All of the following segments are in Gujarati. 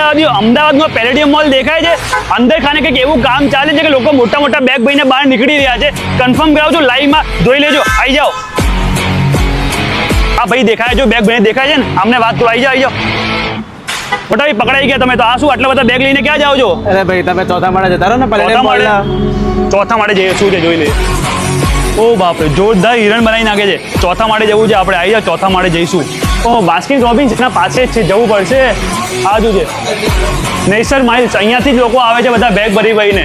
અમદાવાદમાં પેલેડિયમ મોલ દેખાય છે. અંદર ખાને કંઈક એવું કામ ચાલે છે કે લોકો મોટા મોટા બેગ ભરીને બહાર નીકળી રહ્યા છે. કન્ફર્મ કરાવજો, લાઈવમાં જોઈ લેજો. આવી જાઓ. આ ભાઈ દેખાય છે, બેગ ભરીને દેખાય છે ને, અમને વાત કરો. આવી જાઓ. મોટા ભાઈ પકડાઈ ગયા તમે તો. આ શું આટલા બધા બેગ લઈને ક્યાં જાઓ છો? અરે ભાઈ તમે ચોથા માળે જતા રહો ને. ચોથા માળે જઈએ. શું છે જોઈ લે. ઓ બાપરે, જોરદાર હિરણ બનાવી નાખે છે. ચોથા માળે જવું છે આપણે. આવી જાઓ, ચોથા માળે જઈશું. ઓ બાસ્કિન રોબિન્સ એના પાસે જ છે, જવું પડશે. આ શું છે? નેસર માઇલ્સ. અહીંયાથી જ લોકો આવે છે બધા બેગ ભરીને.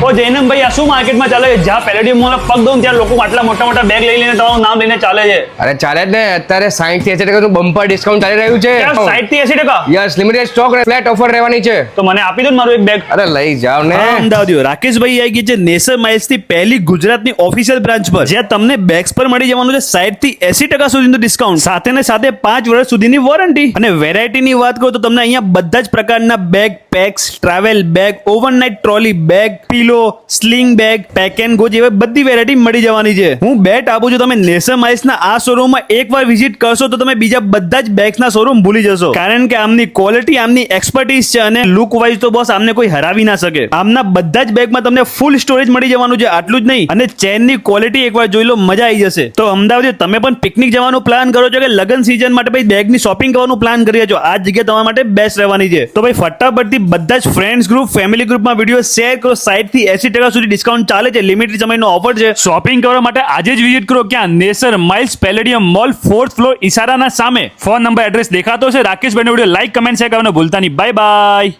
ઓ જૈનમ ભાઈ, આ શું માર્કેટમાં ચાલે છે? જ્યાં પેલેડિયમ મોલમાં પગ દઉં ત્યાં લોકો આટલા મોટા મોટા બેગ લઈને તમારું નામ લઈને ચાલે છે. અરે ચાલે જ ને. અત્યારે 60 થી 80% બમ્પર ડિસ્કાઉન્ટ ચાલી રહ્યું છે. 60 થી 80%? Yes, limited stock flat offer રહેવાની છે. તો મને આપી દો ને મારું એક બેગ. અરે લઈ જાવ ને. અમદાવાદીઓ રાકેશભાઈ આવી ગઈ છે નેસર માઇલ્સ થી પહેલી ગુજરાતની ઓફિશિયલ બ્રાન્ચ પર, જ્યાં તમને બેગ્સ પર મળી જવાનું છે 60 થી 80% સુધીનું ડિસ્કાઉન્ટ, સાથે ને સાથે 5 વર્ષ સુધીની વોરંટી. અને વેરાયટીની વાત કરું તો તમને અહીંયા બધા જ પ્રકારના bag, packs, travel bag, overnight trolley bag, pillow, sling bag, pack and go જેવી બધી વેરાયટી મળી જવાની છે. હું બેટ આપું છું, તમે નેસર માઇલ્સ ના આ શોરૂમમાં એકવાર વિઝિટ કરશો તો તમે બીજા બધા જ બેગ્સ ના શોરૂમ ભૂલી જશો, કારણ કે આમની ક્વોલિટી, આમની એક્સપર્ટીઝ છે, અને લુક વાઇઝ તો બોસ આમને કોઈ હરાવી ના શકે. આમના બધા જ બેગમાં તમને ફૂલ સ્ટોરેજ મળી જવાનું છે. આટલું જ નહીં, અને ચેનની ક્વોલિટી એકવાર જોઈ લો, મજા આવી જશે. તો અમદાવાદ તમે પણ પિકનિક જવાનું પ્લાન કરો છો કે લગ્ન સીઝન માટે ભાઈ બેગની શોપિંગ કરવાનું પ્લાન કરી છો, આ જગ્યા તમારા માટે બેસ્ટ રહેવાની છે. તો ભાઈ ફટાફટથી બધા જ ફ્રેન્ડ્સ ગ્રુપ, ફેમિલી ગ્રુપમાં વિડીયો શેર કરો. 60 થી 80% સુધી ડિસ્કાઉન્ટ ચાલે છે, લિમિટેડ સમયનો ઓફર છે. શોપિંગ કરવા માટે આજે જ વિઝિટ કરો. ક્યાં? નેસર માઇલ્સ પેલેડિયમ મોલ, 4th ફ્લોર, ઈશારાના સામે. ફોન નંબર, એડ્રેસ દેખાતો છે. રાકેશભાઈનો વિડીયો લાઈક, કમેન્ટ, શેર કરવાનું ભૂલતા નહીં. Bye by.